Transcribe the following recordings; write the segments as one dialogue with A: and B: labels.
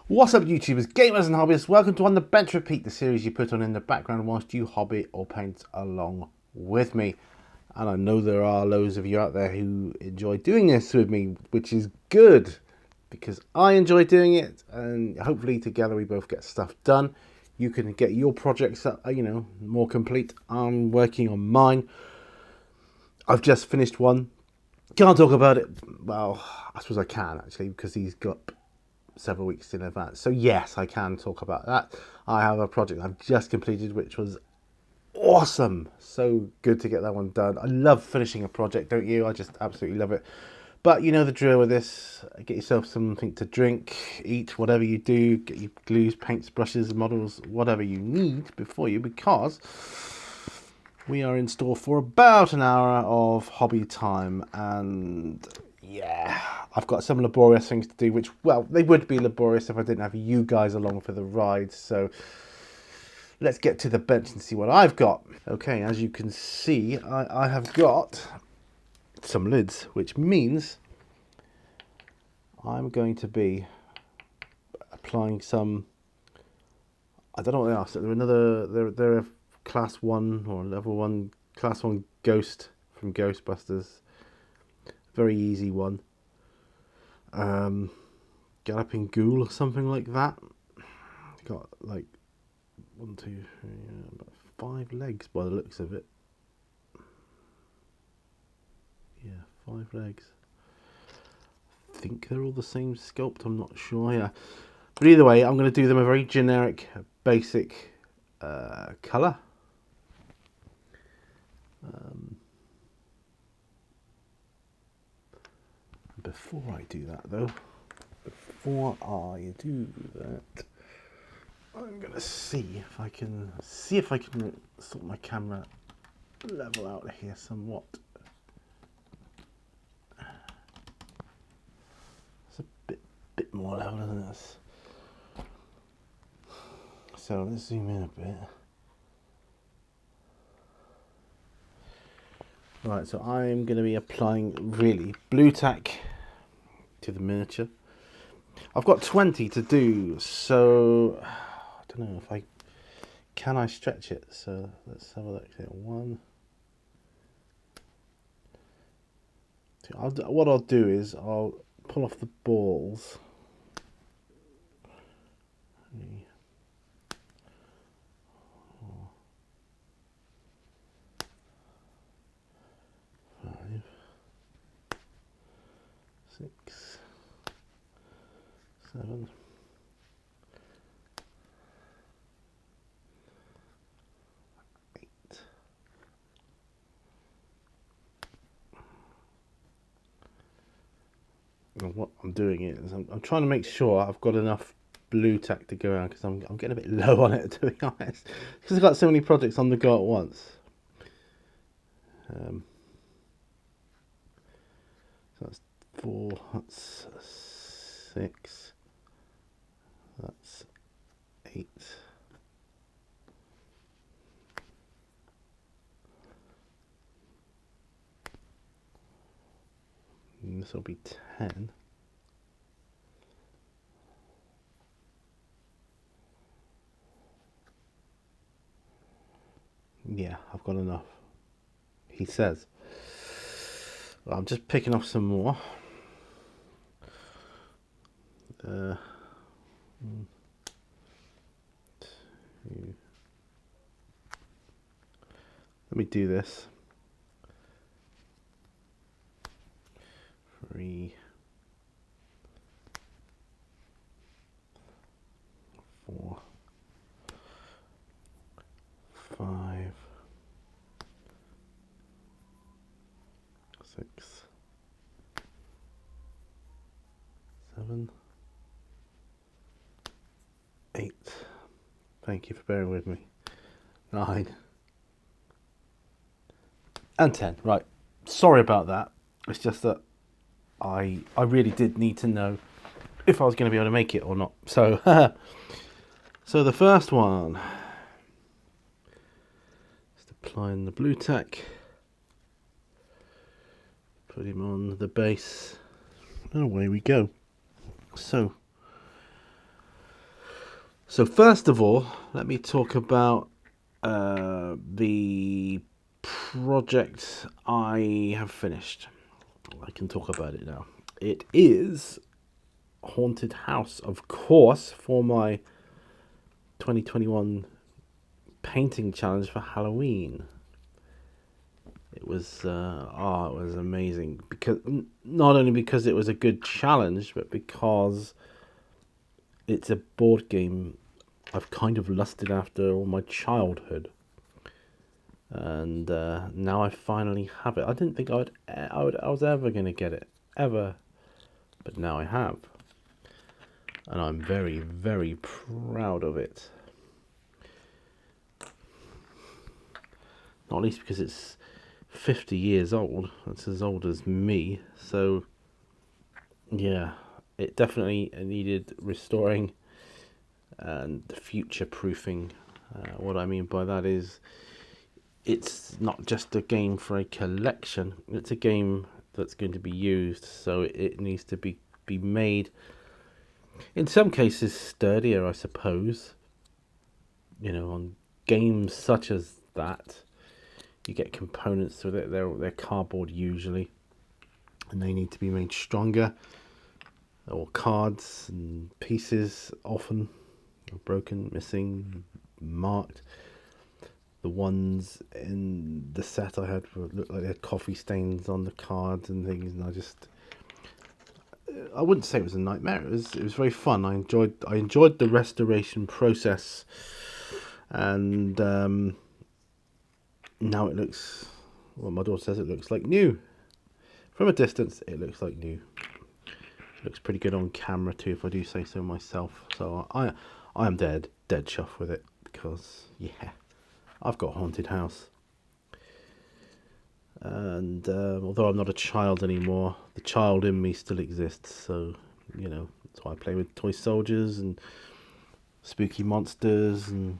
A: What's up, YouTubers, gamers and hobbyists? Welcome to On the Bench Repeat, the series you put on in the background whilst you hobby or paint along with me. And I know there are loads of you out there who enjoy doing this with me, which is good because I enjoy doing it, and hopefully together we both get stuff done. You can get your projects, more complete. I'm working on mine. I've just finished one. Can't talk about it. Well, I suppose I can actually because he's got several weeks in advance. So yes, I can talk about that. I have a project I've just completed which was awesome. So good to get that one done. I love finishing a project, don't you? I just absolutely love it. But you know the drill with this. Get yourself something to drink, eat, whatever you do. Get your glues, paints, brushes, models, whatever you need before you, because we are in store for about an hour of hobby time. And yeah, I've got some laborious things to do, which, well, they would be laborious if I didn't have you guys along for the ride. So let's get to the bench and see what I've got. Okay, as you can see, I have got some lids, which means I'm going to be applying some, I don't know what they are. So they're a class 1 or level 1, class 1 ghost from Ghostbusters. Very easy one. Galloping Ghoul or something like that. Got like 1, 2, 3, about 5 legs by the looks of it. Yeah, 5 legs. I think they're all the same sculpt, I'm not sure. Yeah, but either way, I'm going to do them a very generic, basic colour. Before I do that, though, I'm going to see if I can sort my camera level out here somewhat. It's a bit more level, isn't it? So let's zoom in a bit. Right, so I'm going to be applying really blue tack to the miniature. I've got 20 to do, so I don't know if I stretch it. So let's have a look here. What I'll do is I'll pull off the balls. 3, 4, 5, 6, 7, 8. And what I'm doing is I'm trying to make sure I've got enough blue tack to go around, because I'm getting a bit low on it, to be honest, because I've got so many projects on the go at once. So that's 4, that's 6, that's 8. And this will be 10. Yeah, I've got enough, he says. Well, I'm just picking off some more. Let me do this. 3, 4, 5, 6, 7, 8. Thank you for bearing with me. 9 and 10. Right. Sorry about that. It's just that I really did need to know if I was going to be able to make it or not. So, so the first one, just applying the blue tack. Put him on the base, and away we go. So So first of all, let me talk about the project I have finished. I can talk about it now. It is Haunted House, of course, for my 2021 painting challenge for Halloween. It was it was amazing, because not only because it was a good challenge, but because it's a board game I've kind of lusted after all my childhood, and now I finally have it. I didn't think I was ever going to get it, ever, but now I have, and I'm very, very proud of it. Not least because it's 50 years old. That's as old as me. So yeah, it definitely needed restoring and future proofing. What I mean by that is, it's not just a game for a collection, it's a game that's going to be used, so it needs to be made, in some cases, sturdier, I suppose. On games such as that, you get components with it, they're cardboard usually, and they need to be made stronger, or cards and pieces often are broken, missing, marked. The ones in the set I had looked like they had coffee stains on the cards and things, and I wouldn't say it was a nightmare. It was very fun. I enjoyed the restoration process, and now it looks, well, my daughter says it looks like new. From a distance, it looks like new. It looks pretty good on camera too, if I do say so myself. So I am dead chuffed with it, because yeah, I've got Haunted House. And although I'm not a child anymore, the child in me still exists. So, that's why I play with toy soldiers and spooky monsters and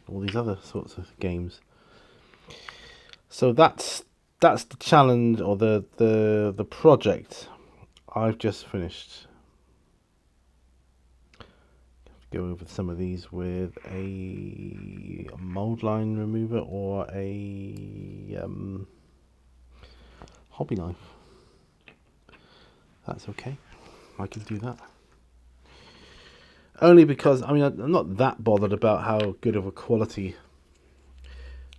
A: all these other sorts of games. So that's the challenge, or the project I've just finished. Go over some of these with a mold line remover or a hobby knife. That's okay, I can do that. Only because, I'm not that bothered about how good of a quality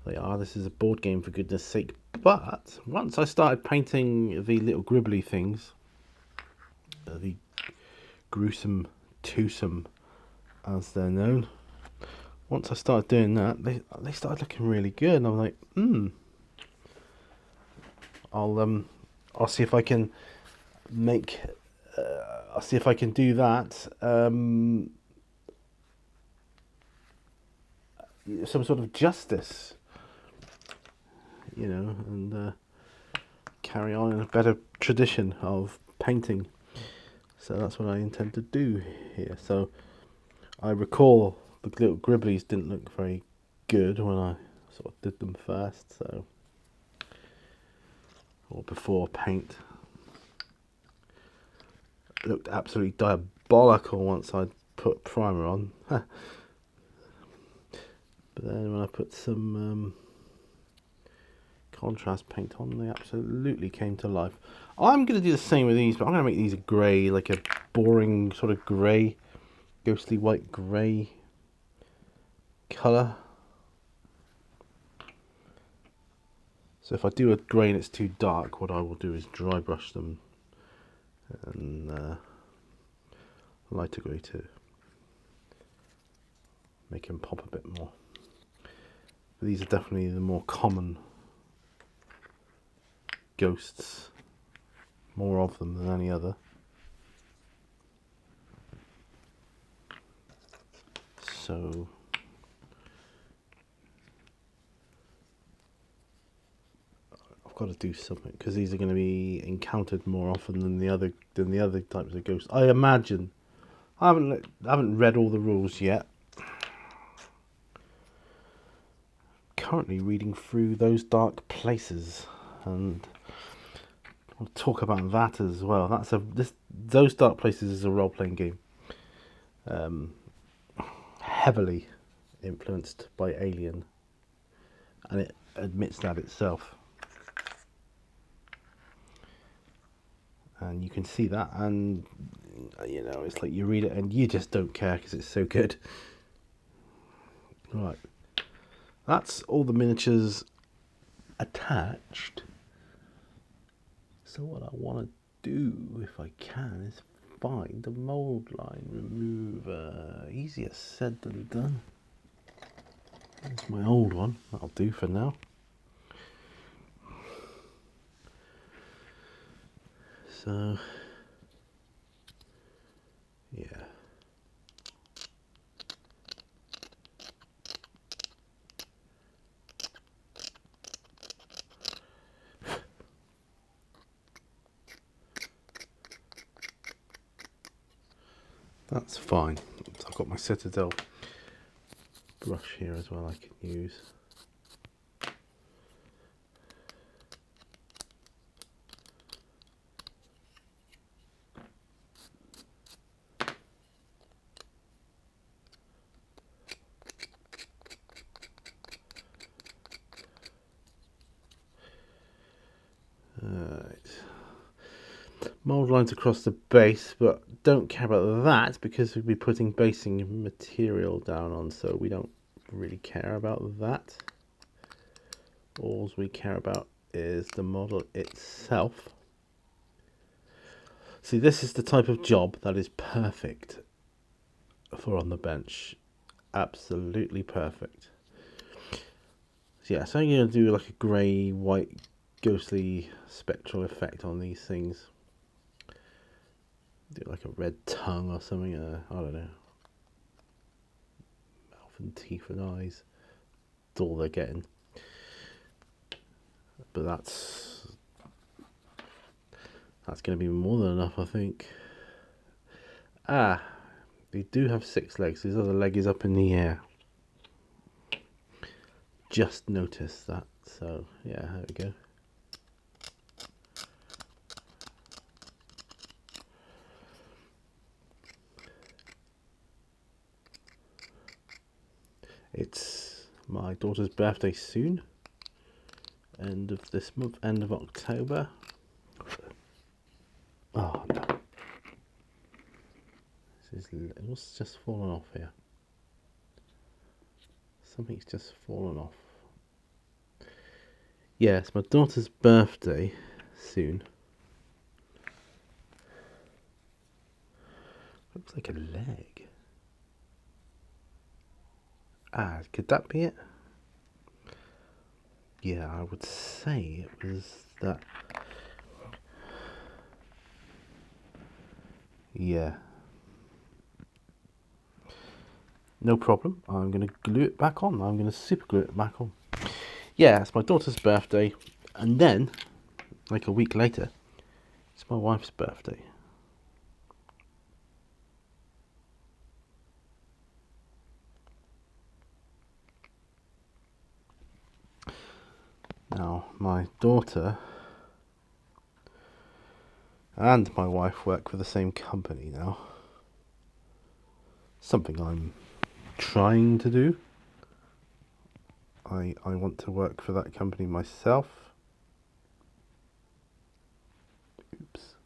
A: they are. This is a board game, for goodness sake. But once I started painting the little gribbly things, the gruesome twosome as they're known, once I started doing that, they started looking really good, and I'm like, I'll see if I can make I'll see if I can do that, some sort of justice, and carry on in a better tradition of painting. So that's what I intend to do here. So I recall the little gribblies didn't look very good when I sort of did them first, or before paint. It looked absolutely diabolical once I put primer on. But then when I put some contrast paint on, they absolutely came to life. I'm going to do the same with these, but I'm going to make these a grey, like a boring sort of grey, ghostly white grey colour. So if I do a grey and it's too dark, what I will do is dry brush them and lighter grey to make them pop a bit more. But these are definitely the more common ghosts, more of them than any other. So I've got to do something, because these are going to be encountered more often than the other types of ghosts, I imagine. I haven't read all the rules yet. Currently reading through Those Dark Places, and I'll talk about that as well. Those Dark Places is a role-playing game. heavily influenced by Alien, and it admits that itself. And you can see that, and you know, it's like you read it and you just don't care because it's so good. Right, that's all the miniatures attached. So what I want to do, if I can, is find the mold line remover. Easier said than done. That's my old one. That'll do for now. So, yeah. That's fine. So I've got my Citadel brush here as well I can use. Mould lines across the base, but don't care about that because we'll be putting basing material down on, so we don't really care about that. All we care about is the model itself. See, this is the type of job that is perfect for on the bench. Absolutely perfect. So yeah, so I'm going to do like a grey, white, ghostly spectral effect on these things. Do like a red tongue or something, I don't know. Mouth and teeth and eyes. That's all they're getting. But that's going to be more than enough, I think. Ah, they do have 6 legs. His other leg is up in the air. Just noticed that. So, yeah, there we go. It's my daughter's birthday soon. End of this month, end of October. Oh no. What's just fallen off here? Something's just fallen off. Yeah, it's my daughter's birthday soon. Looks like a leg. Ah, could that be it? Yeah, I would say it was that. Yeah. No problem. I'm going to glue it back on. I'm going to super glue it back on. Yeah, it's my daughter's birthday. And then, like a week later, it's my wife's birthday. Now, my daughter and my wife work for the same company now. Something I'm trying to do. I want to work for that company myself. Oops.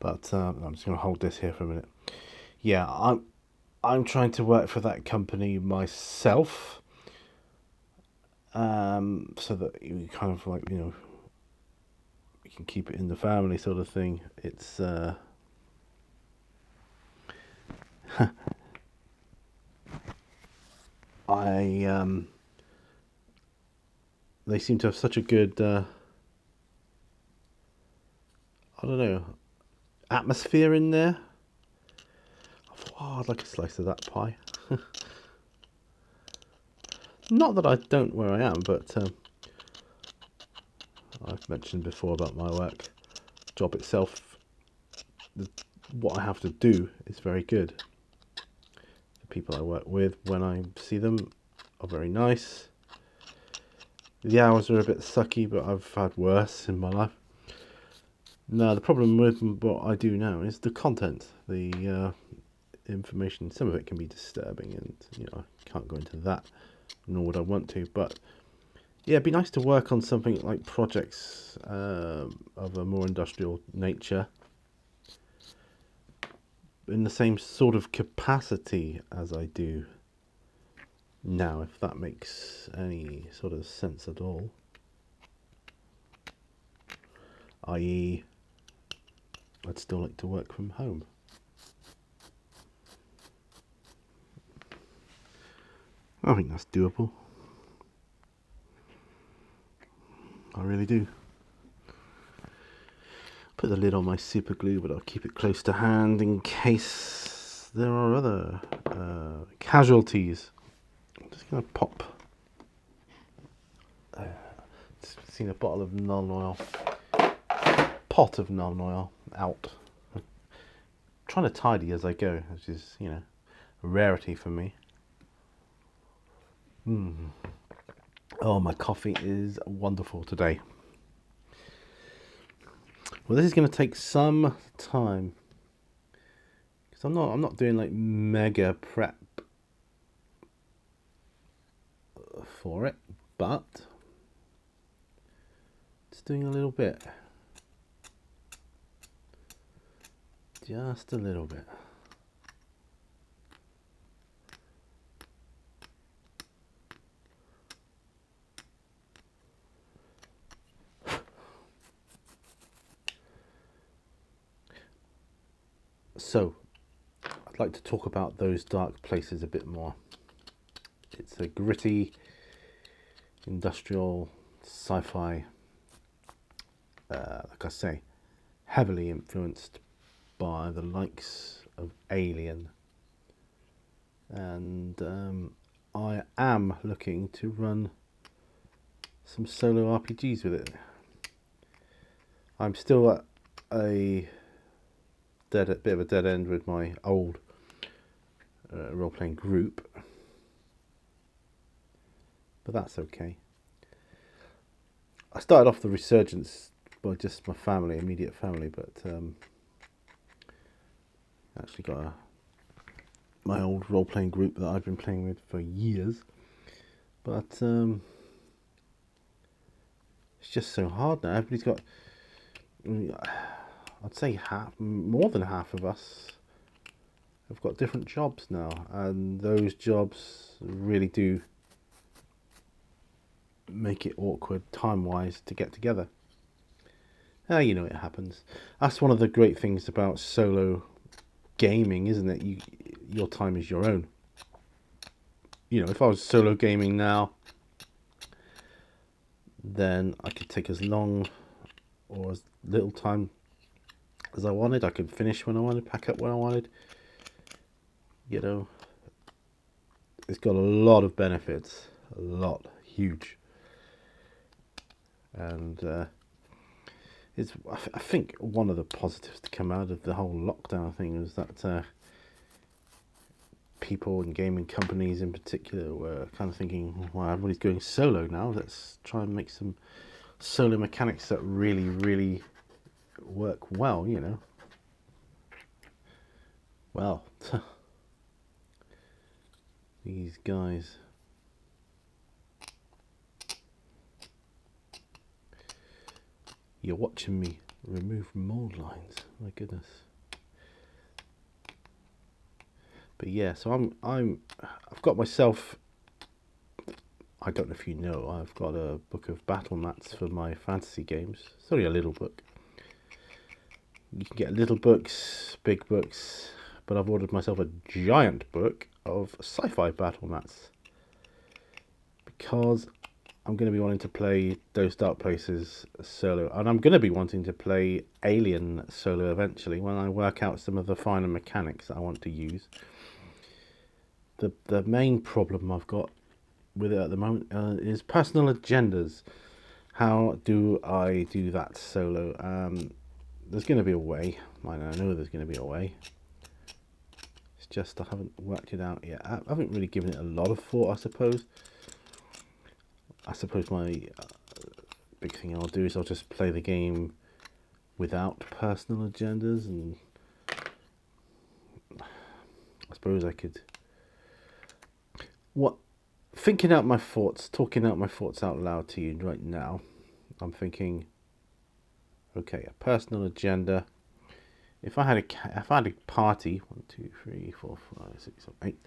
A: But I'm just going to hold this here for a minute. Yeah, I'm trying to work for that company myself. So that you kind of like, you know, we can keep it in the family sort of thing. It's they seem to have such a good I don't know, atmosphere in there. I thought, oh, I'd like a slice of that pie. Not that I don't where I am, but I've mentioned before about my work job itself. What I have to do is very good. The people I work with, when I see them, are very nice. The hours are a bit sucky, but I've had worse in my life. No, the problem with what I do now is the content, the information. Some of it can be disturbing, and I can't go into that, nor would I want to. But yeah, it'd be nice to work on something like projects of a more industrial nature in the same sort of capacity as I do now, if that makes any sort of sense at all. I.e., I'd still like to work from home. I think that's doable. I really do. Put the lid on my super glue, but I'll keep it close to hand in case there are other casualties. I'm just going to pop. Seen a bottle of Nuln Oil, pot of Nuln Oil out. I'm trying to tidy as I go, which is, a rarity for me. Oh, my coffee is wonderful today. Well, this is going to take some time because I'm not doing like mega prep for it, but just doing a little bit, just a little bit. So, I'd like to talk about those dark places a bit more. It's a gritty, industrial, sci-fi, like I say, heavily influenced by the likes of Alien. And I am looking to run some solo RPGs with it. I'm still at a bit of a dead end with my old role-playing group, but that's okay. I started off the resurgence by just my family, immediate family, but actually got my old role-playing group that I've been playing with for years, but it's just so hard now. Everybody's got, I'd say more than half of us have got different jobs now, and those jobs really do make it awkward time-wise to get together. It happens. That's one of the great things about solo gaming, isn't it? Your time is your own. If I was solo gaming now, then I could take as long or as little time as I wanted. I could finish when I wanted, pack up when I wanted. It's got a lot of benefits, huge. And I think one of the positives to come out of the whole lockdown thing was that people and gaming companies in particular were kind of thinking, well, everybody's going solo now, let's try and make some solo mechanics that really, really work well, Well, these guys. You're watching me remove mold lines. My goodness. But yeah, so I've got myself. I don't know if you know, I've got a book of battle mats for my fantasy games. It's only a little book. You can get little books, big books, but I've ordered myself a giant book of sci-fi battle mats because I'm going to be wanting to play those dark places solo, and I'm going to be wanting to play Alien solo eventually when I work out some of the finer mechanics that I want to use. The main problem I've got with it at the moment is personal agendas. How do I do that solo? There's going to be a way. I know there's going to be a way. It's just I haven't worked it out yet. I haven't really given it a lot of thought, I suppose. I suppose my big thing I'll do is I'll just play the game without personal agendas, and I suppose I could thinking out my thoughts, talking out my thoughts out loud to you right now. I'm thinking, okay, a personal agenda. If I had a party, 1, 2, 3, 4, 5, 6, 7, 8.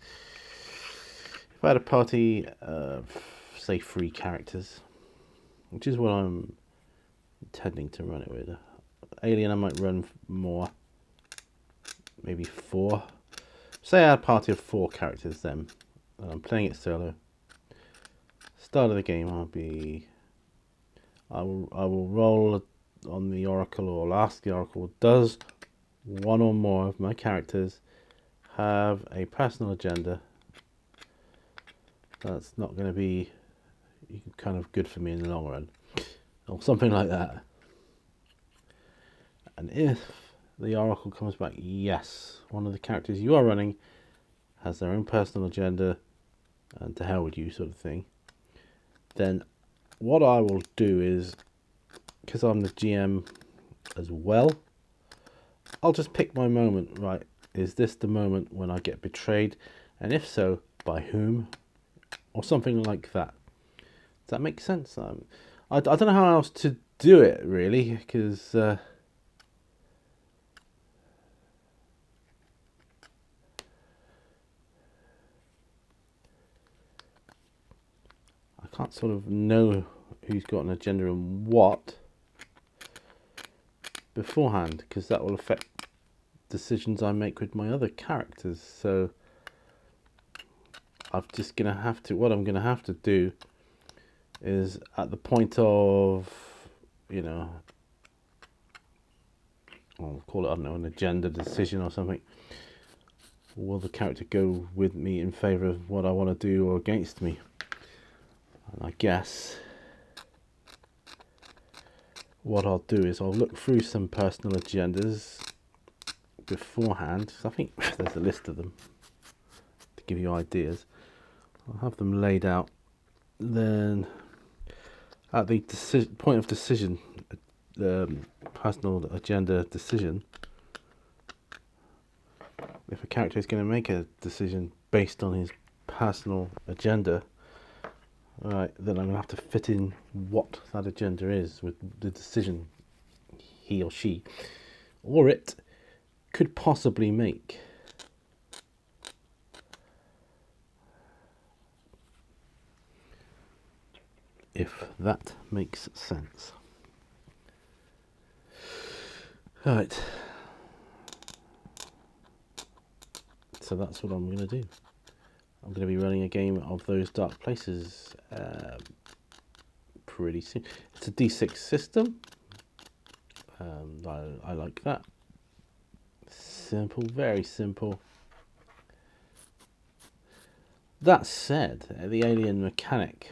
A: If I had a party of, say, 3 characters, which is what I'm intending to run it with. Alien, I might run more, maybe 4. Say I had a party of 4 characters then, and I'm playing it solo. Start of the game, I will roll on the oracle, or ask the oracle, does one or more of my characters have a personal agenda that's not going to be kind of good for me in the long run, or something like that. And if the oracle comes back, yes, one of the characters you are running has their own personal agenda, and to hell with you, sort of thing, then what I will do is, because I'm the GM as well, I'll just pick my moment. Right, is this the moment when I get betrayed? And if so, by whom? Or something like that. Does that make sense? I don't know how else to do it, really, because I can't sort of know who's got an agenda and what beforehand, because that will affect decisions I make with my other characters. So what I'm gonna have to do is, at the point of, I'll call it, I don't know, an agenda decision or something, will the character go with me in favour of what I want to do, or against me? And I guess what I'll do is I'll look through some personal agendas beforehand. I think there's a list of them to give you ideas. I'll have them laid out. Then at the point of decision, the personal agenda decision, if a character is going to make a decision based on his personal agenda, right, then I'm going to have to fit in what that agenda is with the decision he or she, or it, could possibly make. If that makes sense. Right. So that's what I'm going to do. I'm going to be running a game of those Dark Places pretty soon. It's a D6 system. I like that. Simple, very simple. That said, the alien mechanic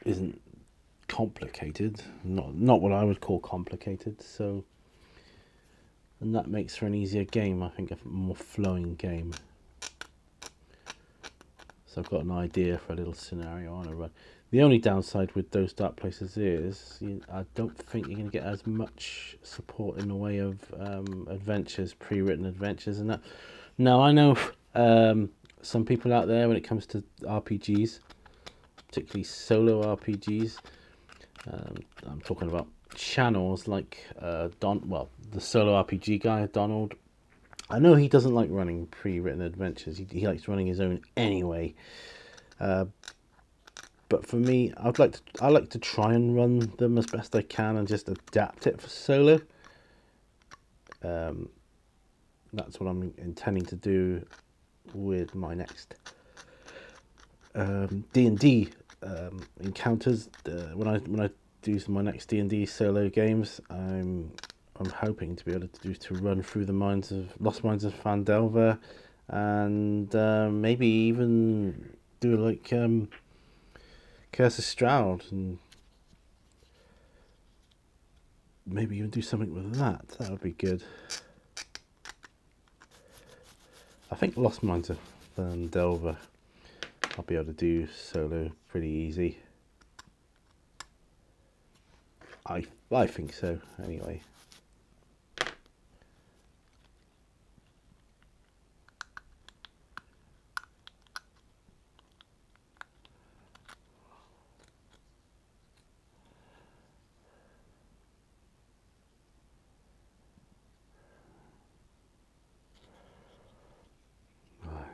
A: isn't complicated. Not what I would call complicated. So, and that makes for an easier game. I think a more flowing game. So I've got an idea for a little scenario I want to run. The only downside with those Dark Places is I don't think you're going to get as much support in the way of adventures, pre-written adventures and that. Now, I know some people out there, when it comes to RPGs, particularly solo RPGs, I'm talking about channels like the solo RPG guy, Donald. I know he doesn't like running pre-written adventures. He likes running his own anyway. But for me, I like to try and run them as best I can and just adapt it for solo. That's what I'm intending to do with my next D&D encounters. When I do my next D&D solo games, I'm hoping to be able to run through the Lost Mines of Phandelver, and maybe even do like Curse of Stroud, and maybe even do something with that. That would be good. I think Lost Mines of Phandelver I'll be able to do solo pretty easy. I think so, anyway.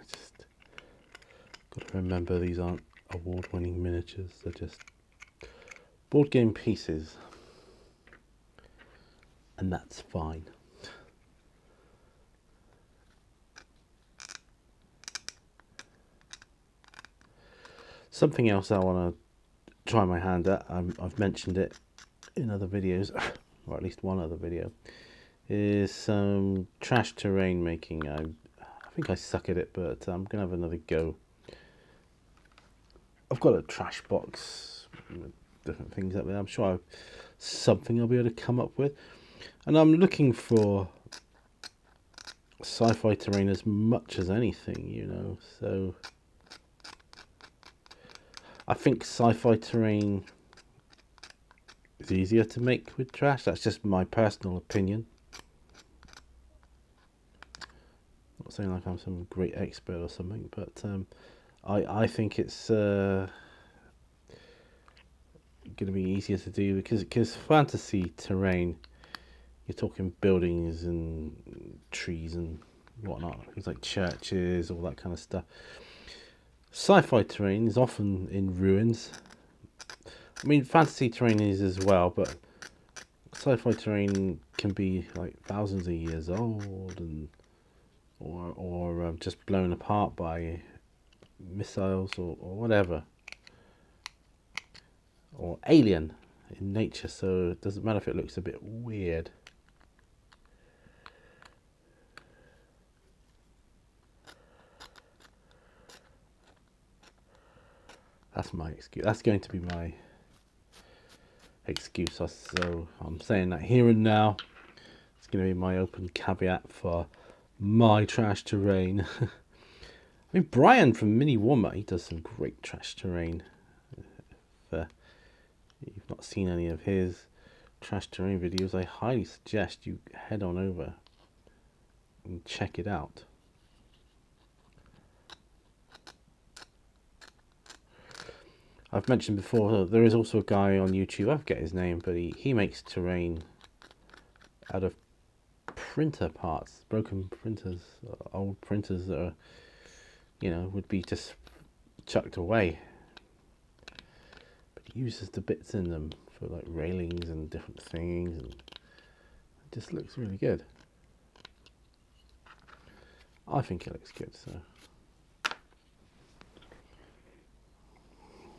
A: Just got to remember these aren't award-winning miniatures, they're just board game pieces, and that's fine. Something else I want to try my hand at, I've mentioned it in other videos, or at least one other video, is some trash terrain making. I think I suck at it, but I'm going to have another go. I've got a trash box with different things up there. I'm sure something I'll be able to come up with. And I'm looking for sci-fi terrain as much as anything, you know. So I think sci-fi terrain is easier to make with trash. That's just my personal opinion. Not saying like I'm some great expert or something, but I think it's going to be easier to do because fantasy terrain, you're talking buildings and trees and whatnot, things like churches, all that kind of stuff. Sci-fi terrain is often in ruins. I mean, fantasy terrain is as well, but sci-fi terrain can be like thousands of years old, and or just blown apart by missiles or whatever, or alien in nature. So it doesn't matter if it looks a bit weird. That's my excuse. That's going to be my excuse. So I'm saying that here and now. It's going to be my open caveat for my trash terrain. I mean, Brian from Mini Warmer, he does some great trash terrain. If you've not seen any of his trash terrain videos, I highly suggest you head on over and check it out. I've mentioned before, there is also a guy on YouTube, I forget his name, but he makes terrain out of printer parts, broken printers, old printers that are, you know, would be just chucked away. But he uses the bits in them for like railings and different things, and it just looks really good. I think it looks good, so.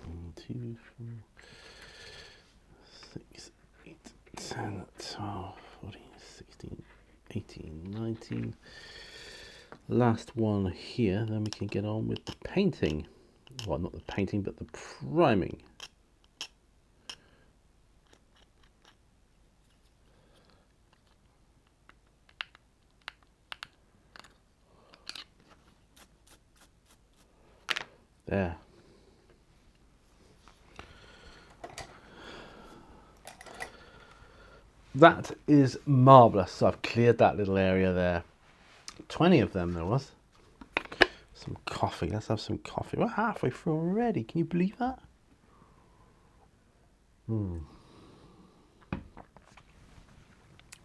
A: 1, 2, 4, 6, 8, 10, 12, 14, 16, 18, 19. Last one here, then we can get on with the painting. Well, not the painting, but the priming. There. That is marvellous. So I've cleared that little area there. 20 of them there was. Some coffee. Let's have some coffee. We're halfway through already. Can you believe that?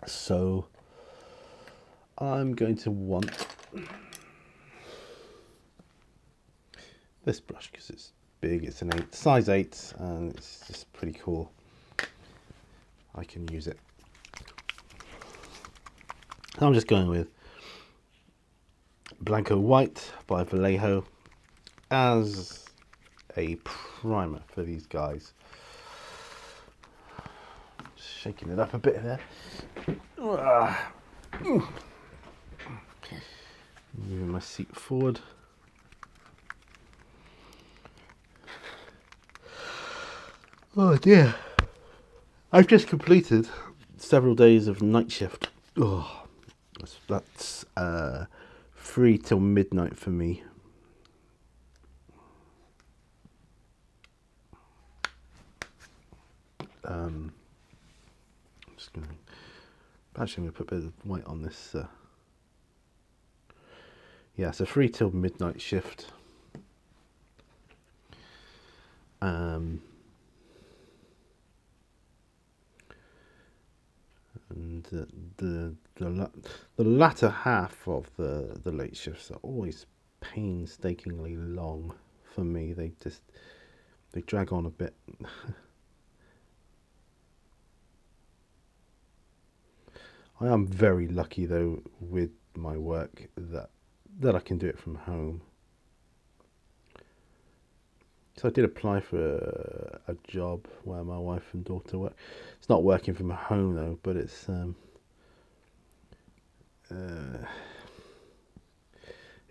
A: So I'm going to want this brush because it's big. It's an 8, size 8, and it's just pretty cool. I can use it. I'm just going with Blanco White by Vallejo as a primer for these guys. Shaking it up a bit there. Moving my seat forward. Oh dear. I've just completed several days of night shift. Oh, that's 3 till midnight for me. I'm just going to... Actually, I'm going to put a bit of white on this. Yeah, it's a 3 till midnight shift. And the latter half of the late shifts are always painstakingly long for me. They drag on a bit. I am very lucky though with my work that I can do it from home. So I did apply for a job where my wife and daughter work. It's not working from home though, but it's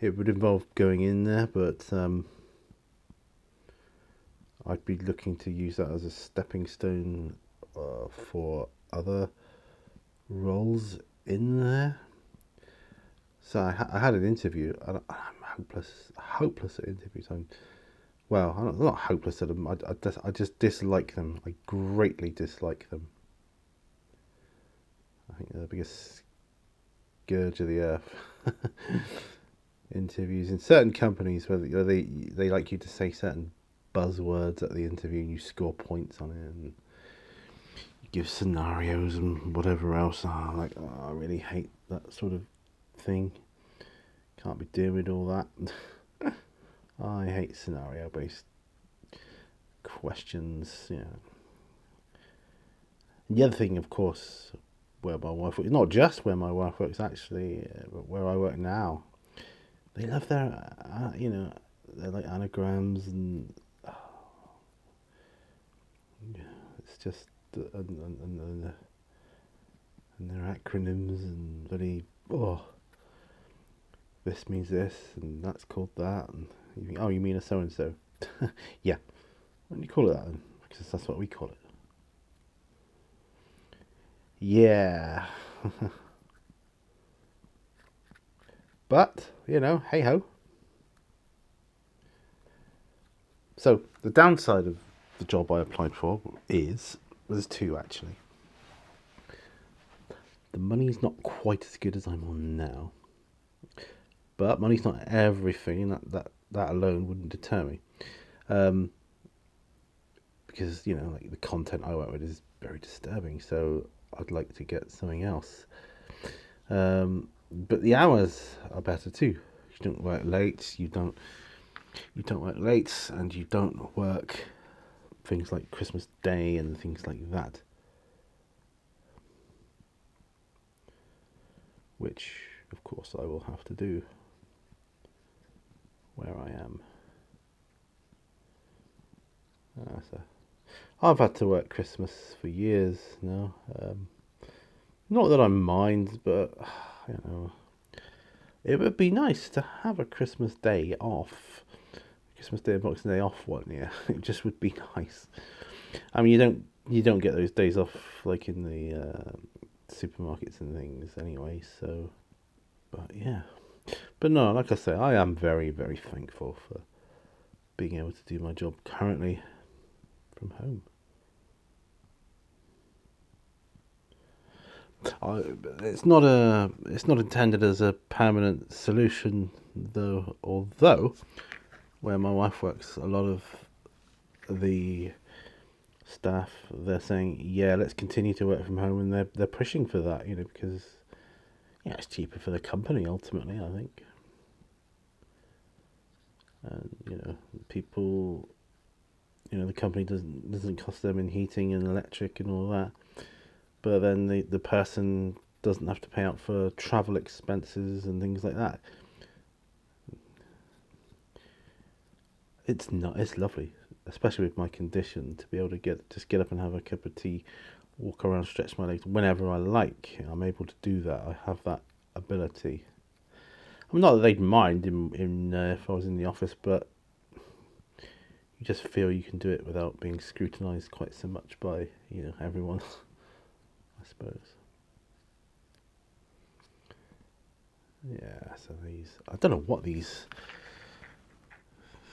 A: it would involve going in there, but I'd be looking to use that as a stepping stone for other roles in there. So I had an interview. I'm hopeless at interviews. I'm not hopeless at them. I just dislike them. I greatly dislike them. I think they're the biggest scourge of the earth. Interviews in certain companies where they like you to say certain buzzwords at the interview and you score points on it and you give scenarios and whatever else. I really hate that sort of thing. Can't be doing all that. I hate scenario based questions. Yeah. And the other thing, of course, where my wife works, not just where my wife works, actually, where I work now, they love their, they're like anagrams and it's just and their acronyms and bloody this means this and that's called that, and you think, oh, you mean a so and so? Yeah, why don't you call it that then? Because that's what we call it. Yeah. But hey ho. So the downside of the job I applied for there's two actually. The money's not quite as good as I'm on now, but money's not everything. That alone wouldn't deter me, because like the content I work with is very disturbing. So I'd like to get something else. But the hours are better too. You don't work late. You don't work late, and you don't work things like Christmas Day and things like that, which of course I will have to do where I am. So I've had to work Christmas for years now. Not that I mind, but it would be nice to have a Christmas Day off. Christmas Day and Boxing Day off one year. It just would be nice. I mean, you don't get those days off like in the supermarkets and things anyway. So, but yeah, but no, like I say, I am very, very thankful for being able to do my job currently from home. It's not intended as a permanent solution though. Although, where my wife works, a lot of the staff, they're saying, yeah, let's continue to work from home, and they're pushing for that, because it's cheaper for the company ultimately, I think. And people, the company doesn't cost them in heating and electric and all that, but then the person doesn't have to pay out for travel expenses and things like that. It's lovely, especially with my condition, to be able to get up and have a cup of tea, walk around, stretch my legs whenever I like. I'm able to do that. I have that ability. I'm not that they'd mind in if I was in the office, but you just feel you can do it without being scrutinised quite so much by everyone. I suppose. Yeah. So I don't know what these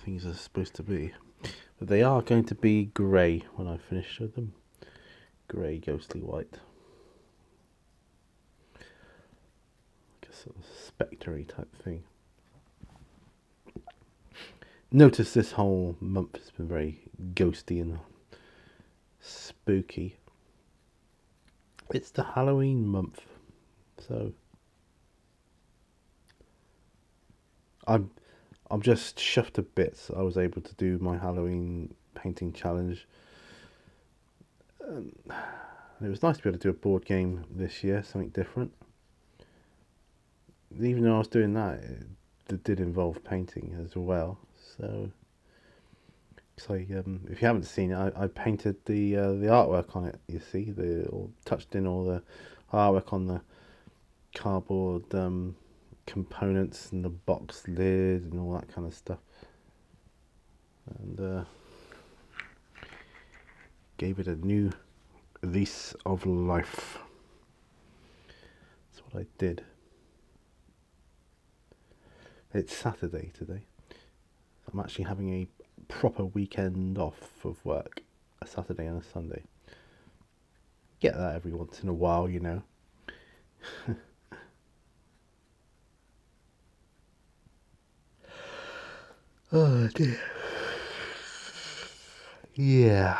A: things are supposed to be, but they are going to be grey when I finish with them. grey, ghostly white. Like a sort of spectre-y type thing. Notice this whole month has been very ghosty and spooky. It's the Halloween month, so I'm just chuffed to bits. I was able to do my Halloween painting challenge. It was nice to be able to do a board game this year, something different. Even though I was doing that, it did involve painting as well. So if you haven't seen it, I painted the artwork on it. You see, touched in all the artwork on the cardboard components and the box lid and all that kind of stuff, and gave it a new lease of life. That's what I did. It's Saturday today. I'm actually having a proper weekend off of work, a Saturday and a Sunday. Get that every once in a while, you know. Oh dear. Yeah,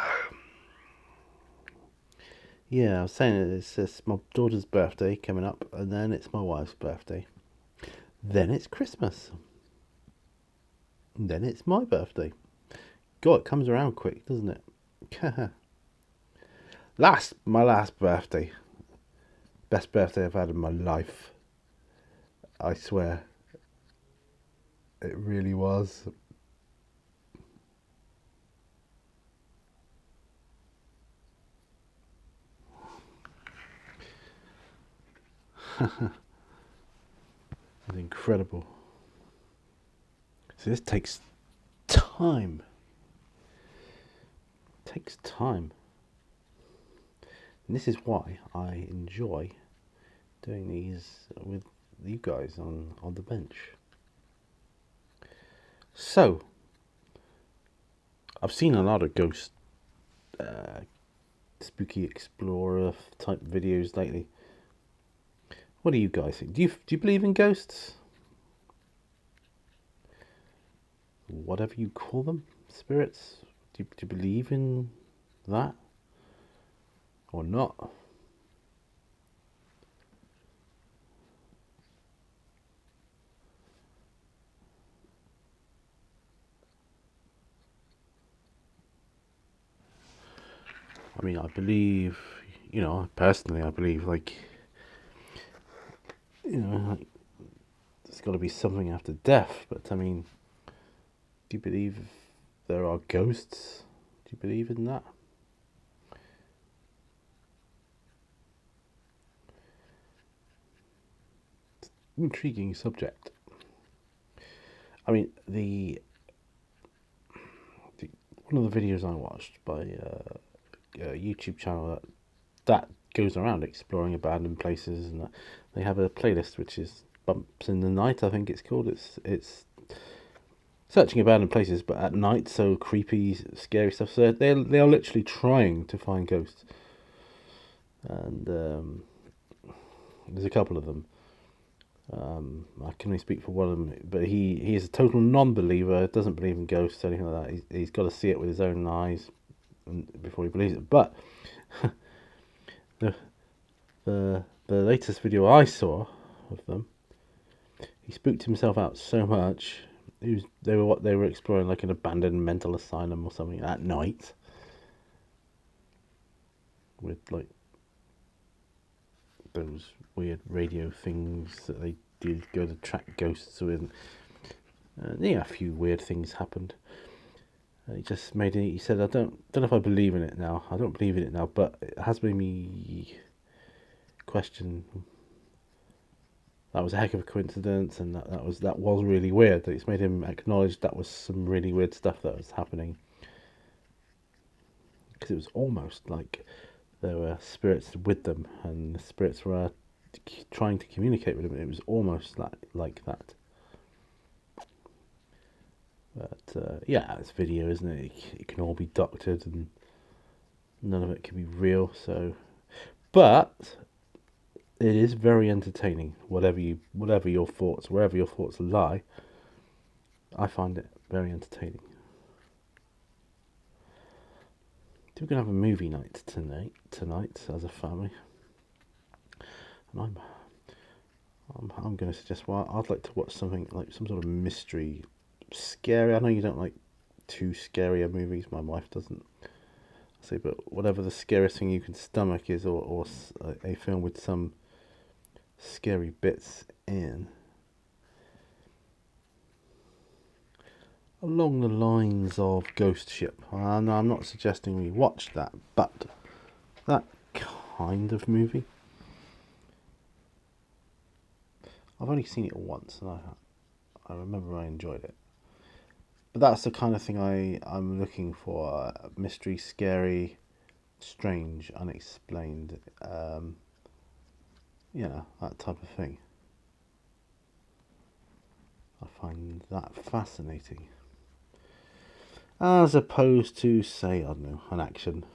A: I was saying it's my daughter's birthday coming up, and then it's my wife's birthday. Then it's Christmas. And then it's my birthday. God, it comes around quick, doesn't it? My last birthday. Best birthday I've had in my life. I swear. It really was. It's incredible. So this takes time. It takes time. And this is why I enjoy doing these with you guys on the bench. So, I've seen a lot of ghost, spooky explorer type videos lately. What do you guys think? Do you believe in ghosts? Whatever you call them, spirits. Do you believe in that or not? I mean, I believe, personally, I believe, like, like, there's got to be something after death. But I mean, do you believe there are ghosts? Do you believe in that? Intriguing subject. I mean, one of the videos I watched by a YouTube channel that goes around exploring abandoned places, and they have a playlist which is Bumps in the Night, I think it's called. It's searching abandoned places, but at night, so creepy, scary stuff. So they are literally trying to find ghosts, and there's a couple of them. I can only speak for one of them, but he is a total non-believer, doesn't believe in ghosts or anything like that. He's got to see it with his own eyes before he believes it. But the latest video I saw of them, he spooked himself out so much. They were exploring like an abandoned mental asylum or something at night, with like those weird radio things that they did go to track ghosts with. A few weird things happened. He just made it. He said, "I don't know if I believe in it now. I don't believe in it now, but it has made me question. That was a heck of a coincidence, and that was really weird. It's made him acknowledge that was some really weird stuff that was happening, because it was almost like there were spirits with them, and the spirits were trying to communicate with them. It was almost like that. But it's video, isn't it? It can all be doctored, and none of it can be real. So, but it is very entertaining. Wherever your thoughts lie, I find it very entertaining. We're gonna have a movie night tonight as a family, and I'm going to suggest. Well, I'd like to watch something like some sort of mystery, scary. I know you don't like too scary movies. My wife doesn't. Say, but whatever the scariest thing you can stomach is, or a film with some scary bits in. Along the lines of Ghost Ship. I'm not suggesting we watch that, but that kind of movie. I've only seen it once, and I remember I enjoyed it. But that's the kind of thing I'm looking for. Mystery, scary, strange, unexplained. That type of thing. I find that fascinating. As opposed to, say, I don't know, an action.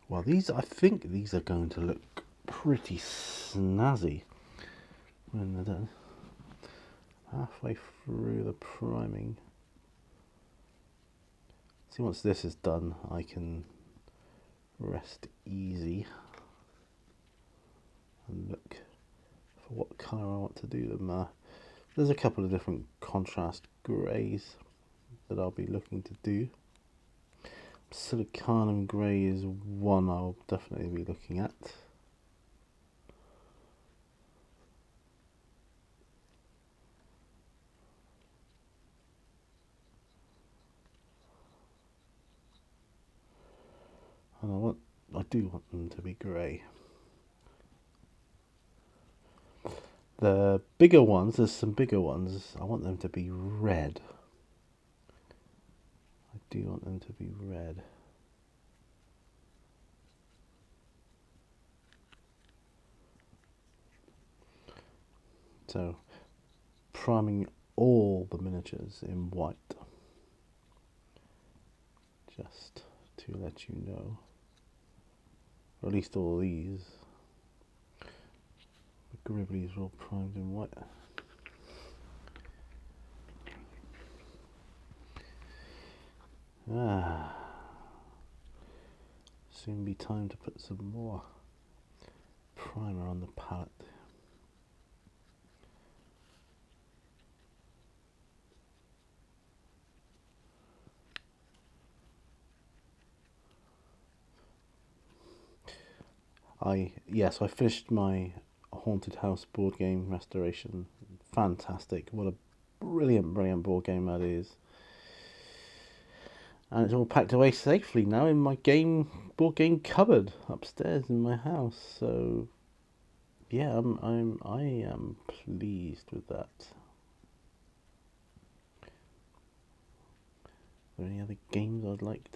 A: Well, I think these are going to look pretty snazzy when they're done. Halfway through the priming. See, once this is done, I can rest easy and look for what colour I want to do them. There's a couple of different contrast greys that I'll be looking to do. Silicanum grey is one I'll definitely be looking at. And I do want them to be grey. The bigger ones, there's some bigger ones, I want them to be red. I do want them to be red. So, priming all the miniatures in white. Just to let you know. Or at least all these. The Gribblies are all primed in white. Soon be time to put some more primer on the palette. I finished my Haunted House board game restoration. Fantastic. What a brilliant board game that is. And it's all packed away safely now in my board game cupboard upstairs in my house. So yeah, I am pleased with that. Are there any other games I'd like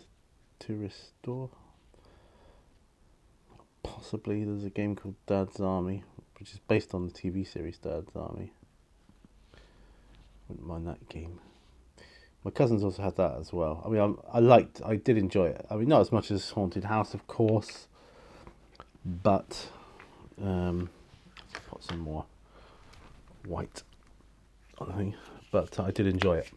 A: to restore? Possibly there's a game called Dad's Army, which is based on the TV series Dad's Army. Wouldn't mind that game. My cousins also had that as well. I mean, I did enjoy it. I mean, not as much as Haunted House, of course, but put some more white on the thing. But I did enjoy it.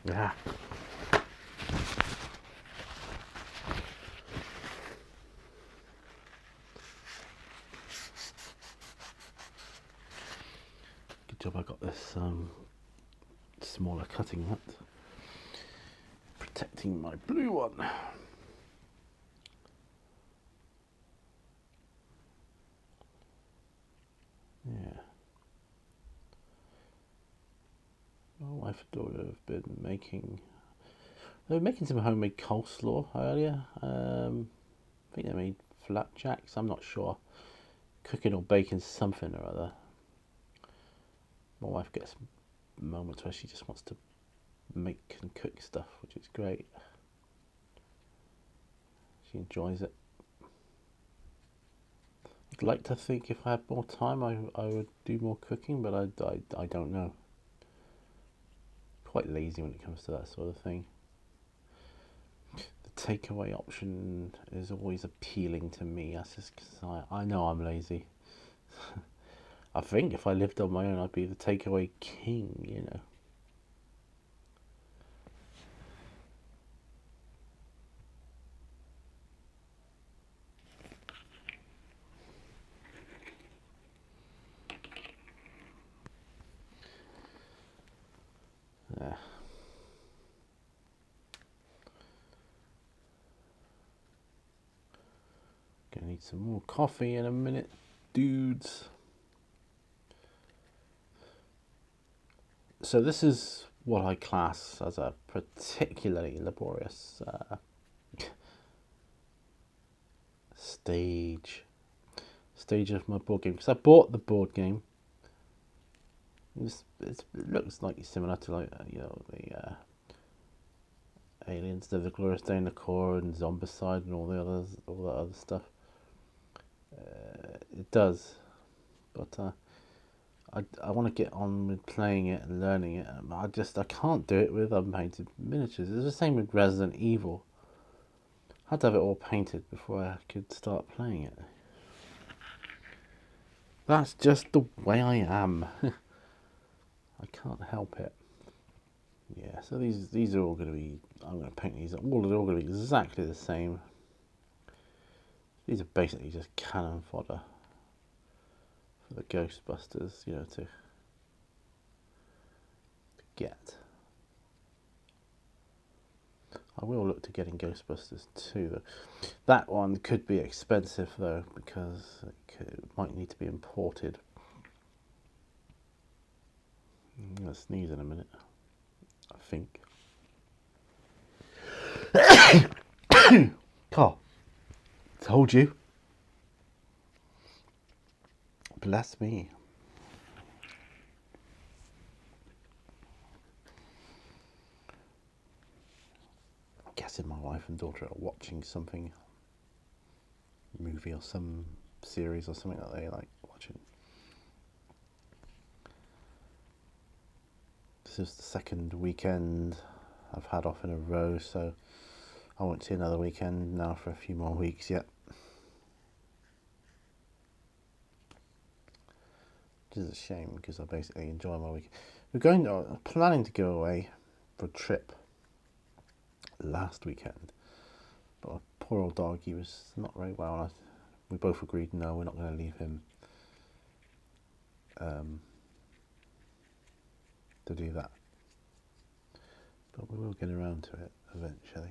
A: Yeah. Good job I got this smaller cutting mat protecting my blue one. Yeah. My wife and daughter have been making some homemade coleslaw earlier. I think they made flapjacks, I'm not sure. Cooking or baking something or other. My wife gets moments where she just wants to make and cook stuff, which is great. She enjoys it. I'd like to think if I had more time, I would do more cooking, but I don't know. Quite lazy when it comes to that sort of thing. The takeaway option is always appealing to me. That's just because I know I'm lazy. I think if I lived on my own, I'd be the takeaway king, you know. Yeah. Gonna need some more coffee in a minute, dudes. So this is what I class as a particularly laborious stage of my board game, because I bought the board game. It looks like it's similar to like the Aliens, the Glorious Day in the Core and Zombicide and all that other stuff. It does, but I want to get on with playing it and learning it. I can't do it with unpainted miniatures. It's the same with Resident Evil. I had to have it all painted before I could start playing it. That's just the way I am. I can't help it. Yeah, so these are all going to be, I'm going to paint these, they're all going to be exactly the same. These are basically just cannon fodder for the Ghostbusters, you know, to get. I will look to getting Ghostbusters too, though. That one could be expensive, though, because it might need to be imported. I'm going to sneeze in a minute, I think. Carl, told you. Bless me. I'm guessing my wife and daughter are watching something, movie or some series or something that they like watching. This is the second weekend I've had off in a row, so I won't see another weekend now for a few more weeks yet. Which is a shame because I basically enjoy my week. I'm planning to go away for a trip last weekend, but my poor old dog, he was not very well. We both agreed, no, we're not going to leave him to do that. But we will get around to it eventually.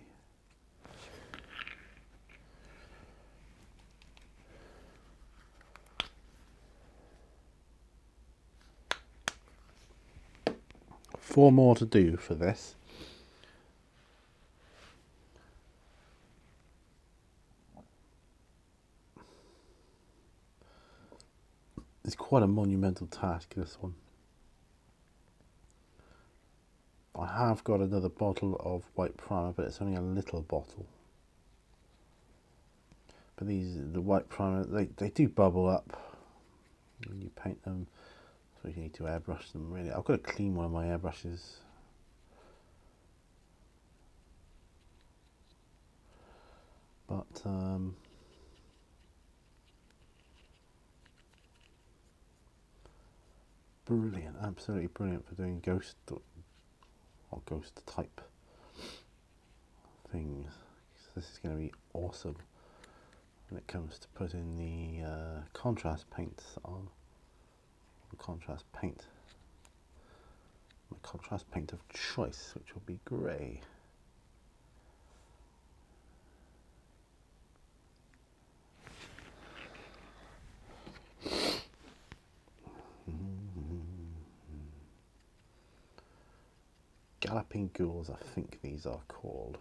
A: Four more to do for this. It's quite a monumental task, this one. I have got another bottle of white primer, but it's only a little bottle. But the white primer, they do bubble up when you paint them, so you need to airbrush them really. I've got to clean one of my airbrushes. But brilliant, absolutely brilliant for doing ghost type things. This is going to be awesome when it comes to putting the contrast paints on. The contrast paint. My contrast paint of choice, which will be grey. Galloping Ghouls, I think these are called.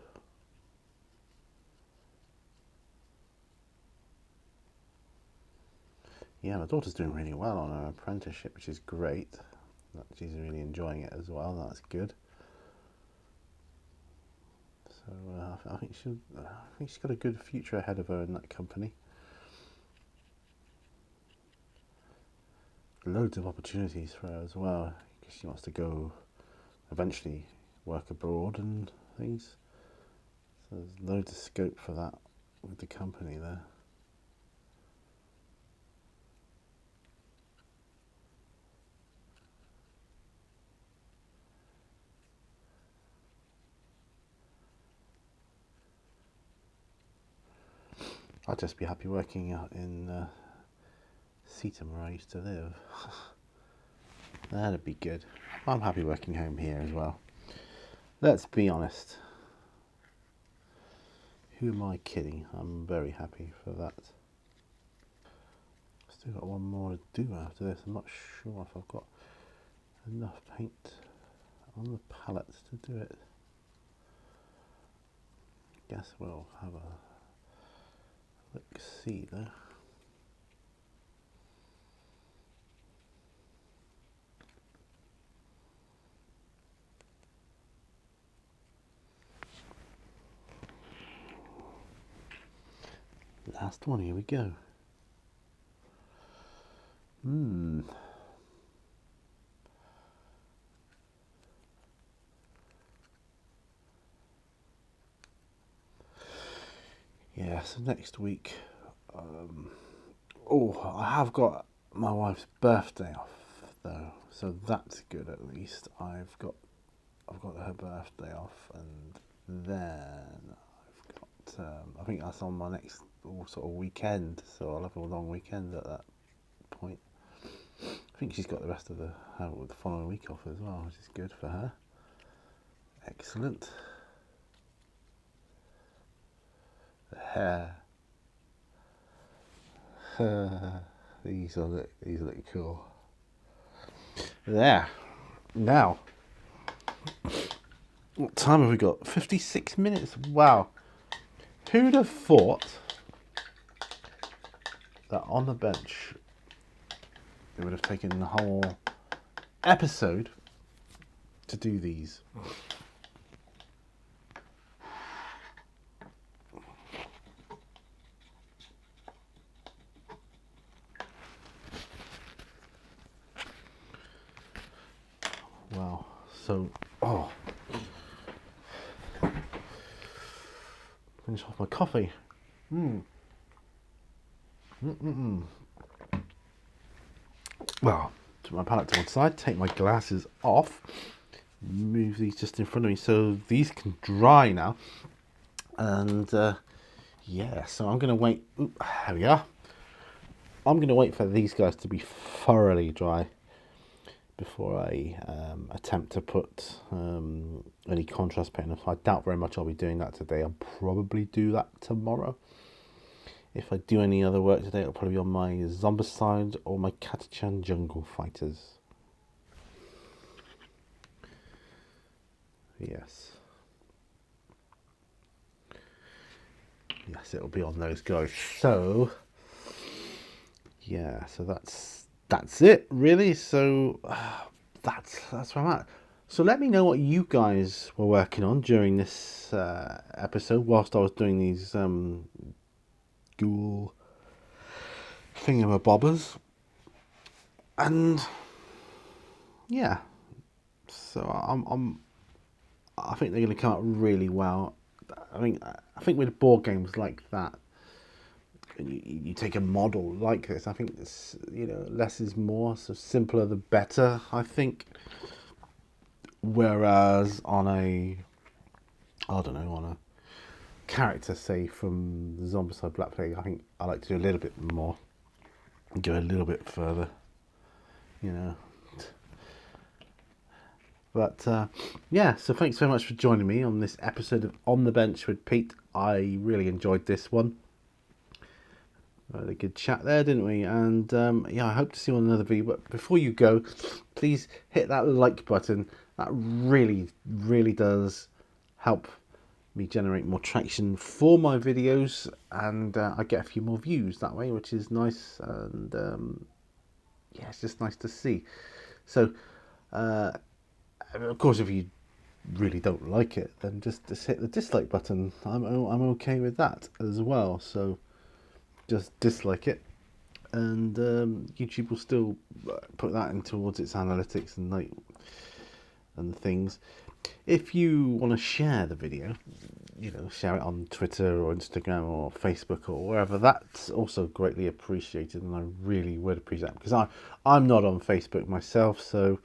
A: Yeah, my daughter's doing really well on her apprenticeship, which is great. She's really enjoying it as well, that's good. So I think she's got a good future ahead of her in that company. Loads of opportunities for her as well, because she wants to go eventually work abroad and things. So there's loads of scope for that with the company there. I'd just be happy working out in Seaton, where I used to live. That'd be good. I'm happy working home here as well. Let's be honest. Who am I kidding? I'm very happy for that. Still got one more to do after this. I'm not sure if I've got enough paint on the palette to do it. Guess we'll have a look-see there. Last one, here we go. Yeah, so next week, I have got my wife's birthday off though, so that's good at least. I've got her birthday off, and then I've got I think that's on my next sort of weekend, so I'll have a long weekend at that point. I think she's got the rest of the following week off as well, which is good for her. Excellent. The hair. These look cool. There. Now, what time have we got? 56 minutes. Wow. Who'd have thought that on the bench it would have taken the whole episode to do these? Wow. So, finish off my coffee. Well, put my palette to one side, take my glasses off, move these just in front of me so these can dry now. And yeah, so I'm going to wait. There we are. I'm going to wait for these guys to be thoroughly dry before I attempt to put any contrast paint on. I doubt very much I'll be doing that today. I'll probably do that tomorrow. If I do any other work today, it'll probably be on my Zombicide or my Katachan Jungle Fighters. Yes. Yes, it'll be on those guys. So, yeah, so that's it, really. So, that's where I'm at. So let me know what you guys were working on during this episode whilst I was doing these ghoul thingamabobbers. And yeah, so I think they're going to come out really well. I think with board games like that, you take a model like this, I think it's, less is more, so simpler the better, I think. Whereas on a character, say from the Zombicide Black Plague, I think I like to do a little bit more, go a little bit further, But yeah, so thanks so much for joining me on this episode of On the Bench with Pete. I really enjoyed this one. We had a good chat there, didn't we? And yeah, I hope to see you on another video. But before you go, please hit that like button. That really, really does help me generate more traction for my videos, and I get a few more views that way, which is nice. And yeah, it's just nice to see. So of course, if you really don't like it, then just hit the dislike button. I'm okay with that as well. So just dislike it, and YouTube will still put that in towards its analytics and things. If you want to share the video, share it on Twitter or Instagram or Facebook or wherever, that's also greatly appreciated, and I really would appreciate that, because I'm not on Facebook myself. So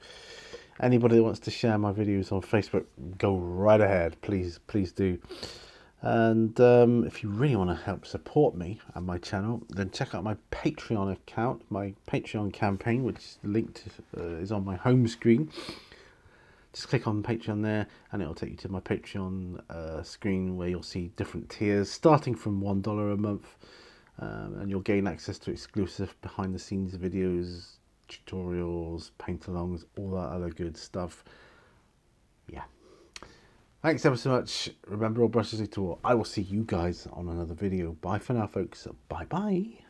A: anybody that wants to share my videos on Facebook, go right ahead, please do. And if you really want to help support me and my channel, then check out my Patreon account, my Patreon campaign, which is linked is on my home screen. Just click on Patreon there, and it'll take you to my Patreon screen, where you'll see different tiers starting from $1 a month, and you'll gain access to exclusive behind the scenes videos, tutorials, paint alongs, all that other good stuff. Yeah. Thanks ever so much. Remember, all brushes lead to all. I will see you guys on another video. Bye for now, folks. Bye bye.